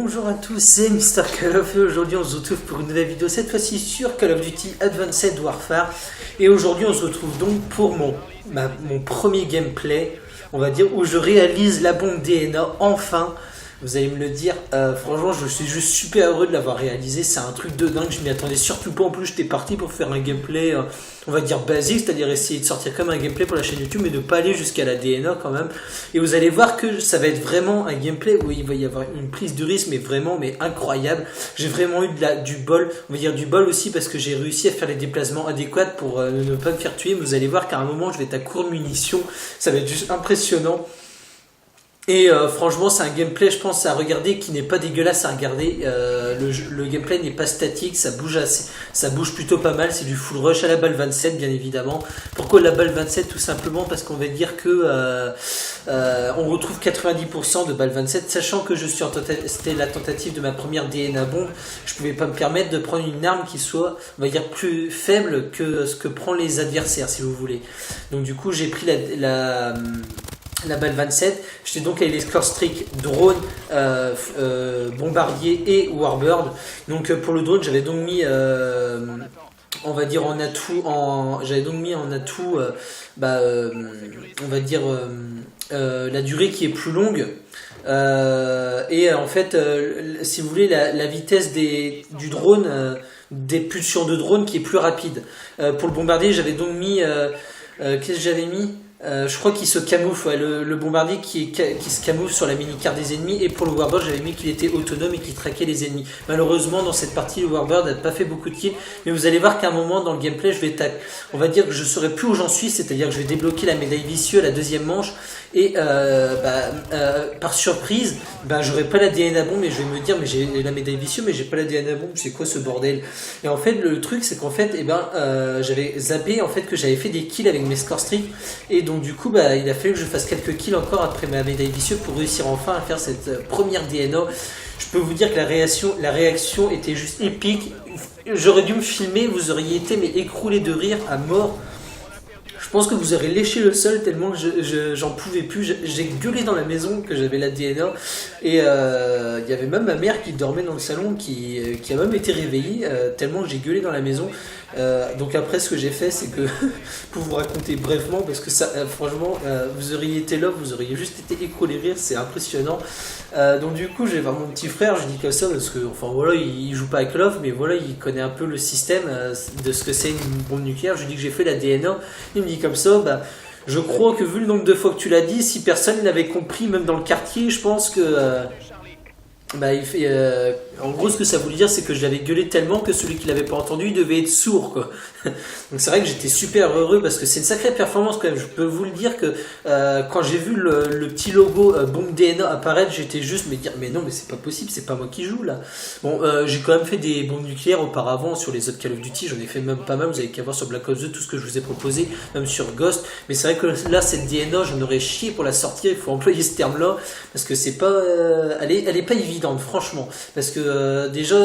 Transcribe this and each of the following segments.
Bonjour à tous, c'est Mister Call of et aujourd'hui on se retrouve pour une nouvelle vidéo, cette fois-ci sur Call of Duty Advanced Warfare. Et aujourd'hui on se retrouve donc pour mon premier gameplay, on va dire, où je réalise la bombe DNA enfin. Vous allez me le dire, franchement je suis juste super heureux de l'avoir réalisé, c'est un truc de dingue, je m'y attendais surtout pas. En plus j'étais parti pour faire un gameplay, on va dire basique, c'est-à-dire essayer de sortir comme un gameplay pour la chaîne YouTube mais de pas aller jusqu'à la DNA quand même. Et vous allez voir que ça va être vraiment un gameplay où il va y avoir une prise de risque mais vraiment incroyable. J'ai vraiment eu du bol, on va dire du bol aussi parce que j'ai réussi à faire les déplacements adéquats pour ne pas me faire tuer. Vous allez voir qu'à un moment je vais être à court de munitions, ça va être juste impressionnant. Et franchement c'est un gameplay je pense à regarder qui n'est pas dégueulasse à regarder. Le gameplay n'est pas statique, ça bouge plutôt pas mal, c'est du full rush à la balle 27 bien évidemment. Pourquoi la balle 27? Tout simplement parce qu'on va dire que on retrouve 90% de balle 27, sachant que je suis c'était la tentative de ma première DNA bombe, je pouvais pas me permettre de prendre une arme qui soit, on va dire, plus faible que ce que prend les adversaires si vous voulez. Donc du coup j'ai pris la balle 27, j'étais donc avec les score streak, drone, bombardier et warbird. Donc pour le drone j'avais donc mis on va dire en atout, on va dire la durée qui est plus longue. Et en fait si vous voulez la vitesse du drone, des pulsions de drone qui est plus rapide. Pour le bombardier j'avais donc mis qu'est-ce que j'avais mis? Je crois qu'il se camoufle, le bombardier qui se camoufle sur la mini-carte des ennemis. Et pour le Warbird j'avais mis qu'il était autonome et qu'il traquait les ennemis. Malheureusement dans cette partie le Warbird n'a pas fait beaucoup de kills, mais vous allez voir qu'à un moment dans le gameplay on va dire que je saurai plus où j'en suis, c'est-à-dire que je vais débloquer la médaille vicieux, la deuxième manche. Et par surprise j'aurai pas la DNA bombe et je vais me dire mais j'ai la médaille vicieux mais j'ai pas la DNA bombe, c'est quoi ce bordel? Et en fait le truc c'est qu'en fait j'avais zappé en fait que j'avais fait des kills avec mes score streaks. Et donc du coup il a fallu que je fasse quelques kills encore après ma médaille vicieuse pour réussir enfin à faire cette première DNA. Je peux vous dire que la réaction était juste épique. J'aurais dû me filmer, vous auriez été écroulé de rire à mort. Je pense que vous aurez léché le sol tellement que j'en pouvais plus. J'ai gueulé dans la maison que j'avais la DNA. Et il y avait même ma mère qui dormait dans le salon qui a même été réveillée tellement que j'ai gueulé dans la maison. Donc après ce que j'ai fait c'est que pour vous raconter brièvement parce que ça franchement vous auriez été là, vous auriez juste été écroulé rire, c'est impressionnant. Donc du coup je vais voir mon petit frère, je dis comme ça parce que enfin voilà il joue pas avec Love mais voilà il connaît un peu le système de ce que c'est une bombe nucléaire. Je lui dis que j'ai fait la DNA, il me dit comme ça je crois que vu le nombre de fois que tu l'as dit, si personne l'avait compris même dans le quartier, je pense que en gros ce que ça voulait dire c'est que je l'avais gueulé tellement que celui qui l'avait pas entendu il devait être sourd quoi. Donc c'est vrai que j'étais super heureux parce que c'est une sacrée performance quand même. Je peux vous le dire que quand j'ai vu le petit logo bombe DNA apparaître, j'étais juste mais non mais c'est pas possible, c'est pas moi qui joue là. Bon j'ai quand même fait des bombes nucléaires auparavant sur les autres Call of Duty, j'en ai fait même pas mal, vous avez qu'à voir sur Black Ops 2 tout ce que je vous ai proposé, même sur Ghost. Mais c'est vrai que là cette DNA j'en aurais chié pour la sortir, il faut employer ce terme là parce que c'est pas elle est pas évidente franchement parce que déjà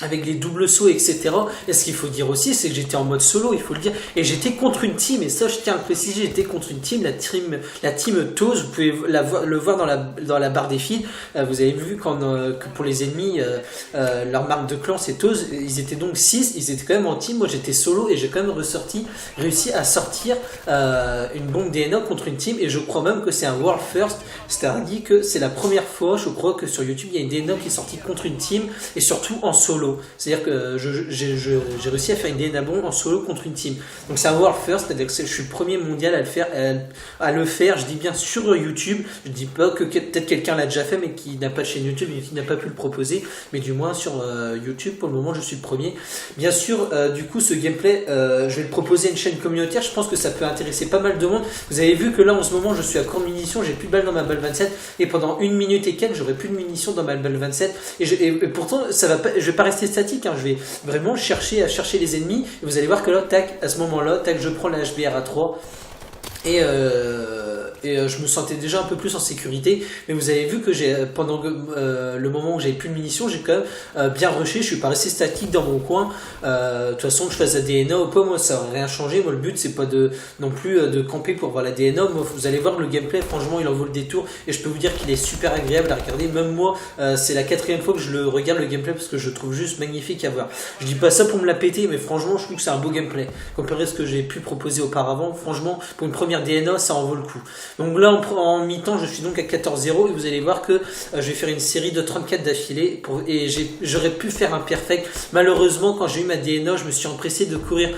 avec les doubles sauts etc. Et ce qu'il faut dire aussi c'est que j'étais en mode solo, il faut le dire, et j'étais contre une team, et ça je tiens à le préciser, j'étais contre une team, la team Toz, vous pouvez le voir dans la barre des feeds. Vous avez vu que pour les ennemis leur marque de clan c'est Toz, ils étaient donc 6, ils étaient quand même en team, moi j'étais solo et j'ai quand même réussi à sortir une bombe DNA contre une team. Et je crois même que c'est un world first, c'est-à-dire que c'est la première fois je crois que sur YouTube il y a une DNA qui est sortie contre une team et surtout en solo. C'est-à-dire que j'ai réussi à faire une DNA bombe en solo contre une team. Donc c'est un world first, c'est-à-dire que je suis le premier mondial à le faire. Je dis bien sur YouTube, je dis pas que peut-être quelqu'un l'a déjà fait mais qui n'a pas de chaîne YouTube et qui n'a pas pu le proposer, mais du moins sur YouTube pour le moment je suis le premier. Bien sûr du coup ce gameplay je vais le proposer à une chaîne communautaire, je pense que ça peut intéresser pas mal de monde. Vous avez vu que là en ce moment je suis à court de munitions, j'ai plus de balles dans ma balle 27 et pendant 1 minute et quelques j'aurai plus de munitions dans ma balle 27 et pourtant ça va pas, je vais pas rester statique, hein, je vais vraiment chercher les ennemis et vous allez voir que là tac à ce moment là tac je prends la HBR à 3 et je me sentais déjà un peu plus en sécurité. Mais vous avez vu que pendant le moment où j'avais plus de munitions, j'ai quand même bien rushé. Je suis pas resté statique dans mon coin. De toute façon, que je fasse la DNA ou pas, moi ça n'aurait rien changé. Moi le but c'est pas non plus de camper pour voir la DNA. Moi vous allez voir le gameplay, franchement il en vaut le détour. Et je peux vous dire qu'il est super agréable à regarder. Même moi, c'est la 4e fois que je le regarde le gameplay parce que je le trouve juste magnifique à voir. Je dis pas ça pour me la péter, mais franchement je trouve que c'est un beau gameplay. Comparé à ce que j'ai pu proposer auparavant, franchement pour une première DNA ça en vaut le coup. Donc là en mi-temps je suis donc à 14-0 et vous allez voir que je vais faire une série de 34 d'affilée et j'aurais pu faire un perfect. Malheureusement quand j'ai eu ma DNA je me suis empressé de courir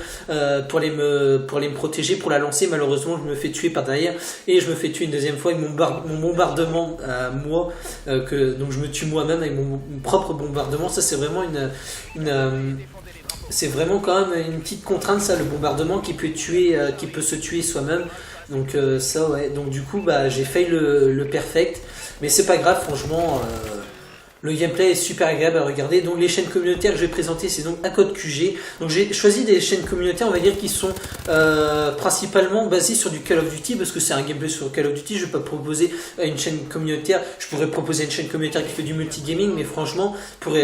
pour aller me protéger, pour la lancer. Malheureusement je me fais tuer par derrière et je me fais tuer une deuxième fois avec mon bombardement à moi, donc je me tue moi-même avec mon propre bombardement. Ça c'est vraiment c'est vraiment quand même une petite contrainte, ça, le bombardement qui peut se tuer soi-même. Donc ça ouais, donc du coup j'ai failli le perfect, mais c'est pas grave, franchement. Le gameplay est super agréable à regarder. Donc les chaînes communautaires que je vais présenter, c'est donc Code QG. Donc j'ai choisi des chaînes communautaires, on va dire, qui sont principalement basées sur du Call of Duty, parce que c'est un gameplay sur Call of Duty. Je vais pas proposer une chaîne communautaire. Je pourrais proposer une chaîne communautaire qui fait du multigaming, mais franchement, pour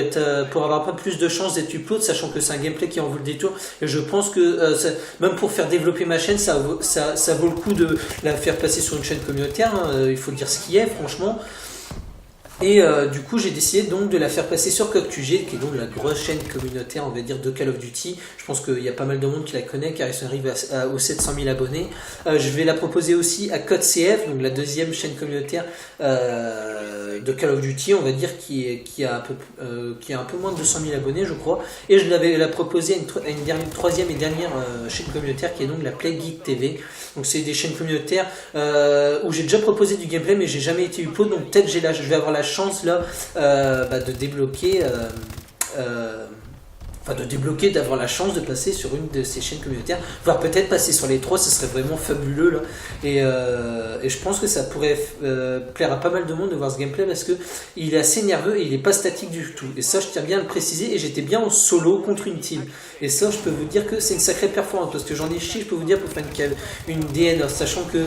avoir pas plus de chances d'être upload, sachant que c'est un gameplay qui en vaut le détour. Et je pense que même pour faire développer ma chaîne, ça vaut le coup de la faire passer sur une chaîne communautaire. Il faut dire ce qui est, franchement. Et du coup j'ai décidé donc de la faire passer sur Code QG, qui est donc la grosse chaîne communautaire, on va dire, de Call of Duty. Je pense qu'il y a pas mal de monde qui la connaît car ils arrivent aux 700 000 abonnés. Je vais la proposer aussi à Code CF, donc la deuxième chaîne communautaire de Call of Duty, on va dire, qui a un peu moins de 200 000 abonnés, je crois. Et je vais la proposer à une troisième et dernière chaîne communautaire, qui est donc la Play Geek TV. Donc c'est des chaînes communautaires où j'ai déjà proposé du gameplay, mais j'ai jamais été upload, donc peut-être je vais avoir la chance là de débloquer d'avoir la chance de passer sur une de ces chaînes communautaires, voire peut-être passer sur les 3, ce serait vraiment fabuleux là. Et je pense que ça pourrait plaire à pas mal de monde de voir ce gameplay, parce que il est assez nerveux et il est pas statique du tout. Et ça je tiens bien à le préciser, et j'étais bien en solo contre une team. Et ça je peux vous dire que c'est une sacrée performance, parce que j'en ai chié, je peux vous dire, pour faire une DN, sachant que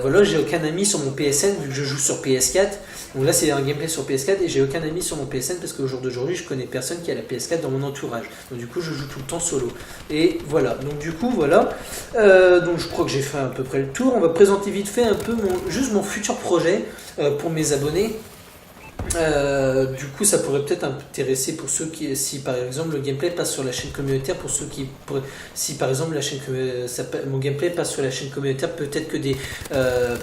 voilà, j'ai aucun ami sur mon PSN vu que je joue sur PS4. Donc là c'est un gameplay sur PS4 et j'ai aucun ami sur mon PSN, parce qu'au jour d'aujourd'hui je connais personne qui a la PS4 dans mon entourage. Donc du coup je joue tout le temps solo. Et voilà, donc du coup voilà. Donc je crois que j'ai fait à peu près le tour. On va présenter vite fait un peu juste mon futur projet pour mes abonnés. Du coup ça pourrait peut-être intéresser pour ceux qui, si par exemple le gameplay passe sur la chaîne communautaire, pour ceux qui si par exemple mon gameplay passe sur la chaîne communautaire, peut-être que des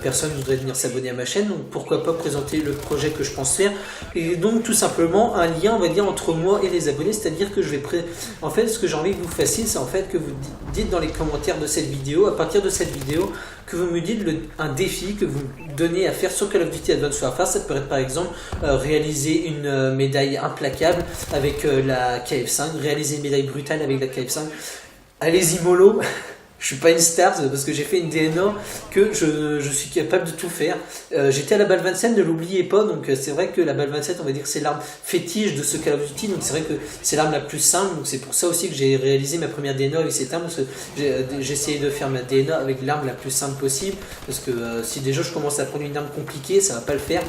personnes voudraient venir s'abonner à ma chaîne, donc pourquoi pas présenter le projet que je pense faire. Et donc tout simplement un lien, on va dire, entre moi et les abonnés, c'est-à-dire que en fait ce que j'ai envie que vous fassiez, c'est en fait que vous dites dans les commentaires de cette vidéo, à partir de cette vidéo, que vous me dites un défi que vous donnez à faire sur Call of Duty Advanced Warfare. Ça peut être par exemple réaliser une médaille implacable avec la KF5, réaliser une médaille brutale avec la KF5. Allez-y mollo. Je suis pas une star parce que j'ai fait une DNA que je suis capable de tout faire. J'étais à la balle 27, ne l'oubliez pas. Donc c'est vrai que la balle 27, on va dire que c'est l'arme fétiche de ce Call of Duty. Donc c'est vrai que c'est l'arme la plus simple. Donc c'est pour ça aussi que j'ai réalisé ma première DNA avec cette arme, parce que j'ai essayé de faire ma DNA avec l'arme la plus simple possible. Parce que si déjà je commence à prendre une arme compliquée, ça va pas le faire.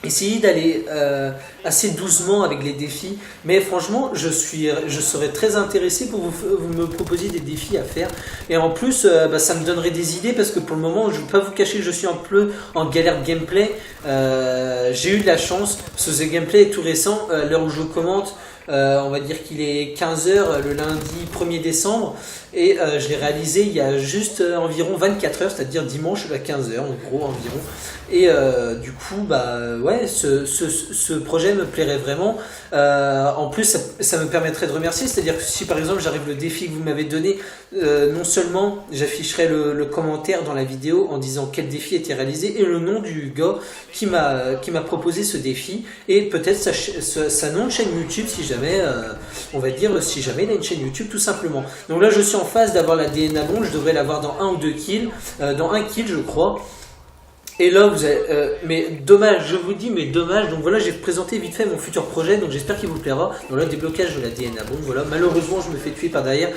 Essayez d'aller assez doucement avec les défis, mais franchement je serais très intéressé pour vous me proposer des défis à faire. Et en plus ça me donnerait des idées, parce que pour le moment je ne vais pas vous cacher que je suis un peu en galère de gameplay. J'ai eu de la chance, parce que ce gameplay est tout récent, l'heure où je commente. On va dire qu'il est 15h le lundi 1er décembre, et je l'ai réalisé il y a juste environ 24 heures, c'est-à-dire dimanche à 15h en gros environ. Et du coup ouais, ce projet me plairait vraiment. En plus ça me permettrait de remercier, c'est-à-dire que si par exemple j'arrive le défi que vous m'avez donné, non seulement j'afficherai le commentaire dans la vidéo en disant quel défi a été réalisé et le nom du gars qui m'a proposé ce défi, et peut-être sa nom de chaîne YouTube, si jamais on va dire, si jamais il a une chaîne YouTube tout simplement. Donc là je suis en phase d'avoir la DNA bon, je devrais l'avoir dans 1 ou 2 kills, dans 1 kill je crois. Et là, vous avez, mais dommage, je vous dis, mais dommage. Donc voilà, j'ai présenté vite fait mon futur projet, donc j'espère qu'il vous plaira. Donc là, déblocage de la DNA. Bon, voilà, malheureusement, je me fais tuer par derrière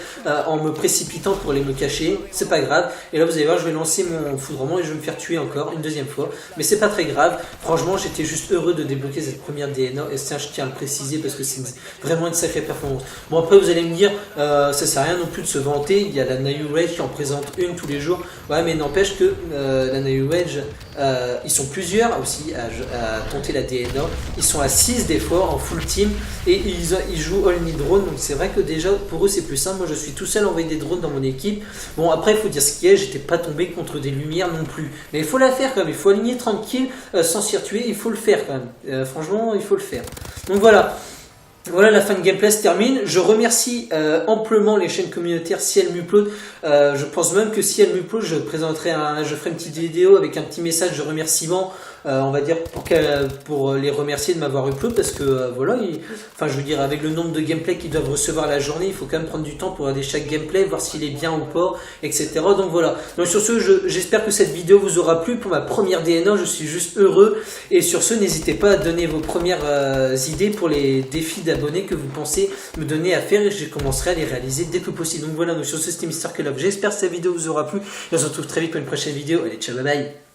en me précipitant pour aller me cacher. C'est pas grave. Et là, vous allez voir, je vais lancer mon foudrement et je vais me faire tuer encore une deuxième fois. Mais c'est pas très grave. Franchement, j'étais juste heureux de débloquer cette première DNA. Et ça, je tiens à le préciser parce que c'est vraiment une sacrée performance. Bon, après, vous allez me dire, ça sert à rien non plus de se vanter. Il y a la Nayu Rage qui en présente une tous les jours. Ouais, mais n'empêche que la Nayu Rage. Ils sont plusieurs aussi à tenter la DNA. Ils sont à 6 des fois en full team et ils jouent all need drone. Donc c'est vrai que déjà pour eux c'est plus simple. Moi je suis tout seul à envoyer des drones dans mon équipe. Bon après il faut dire ce qui est, j'étais pas tombé contre des lumières non plus. Mais il faut la faire quand même. Il faut aligner tranquille sans s'y tuer. Il faut le faire quand même. Franchement il faut le faire. Donc voilà. Voilà, la fin de gameplay se termine. Je remercie amplement les chaînes communautaires si elles m'uploadent. Je pense même que si elles m'uploadent, je ferai une petite vidéo avec un petit message de remerciement, on va dire, pour les remercier de m'avoir upload parce que voilà, enfin je veux dire, avec le nombre de gameplay qu'ils doivent recevoir la journée, il faut quand même prendre du temps pour regarder chaque gameplay, voir s'il est bien ou pas, etc. Donc voilà. Donc sur ce, j'espère que cette vidéo vous aura plu pour ma première DNA. Je suis juste heureux. Et sur ce, n'hésitez pas à donner vos premières idées pour les défis d'abonnés que vous pensez me donner à faire et je commencerai à les réaliser dès que possible. Donc voilà, donc sur ce c'était Mister Kelov. J'espère que cette vidéo vous aura plu et on se retrouve très vite pour une prochaine vidéo. Allez, ciao, bye bye.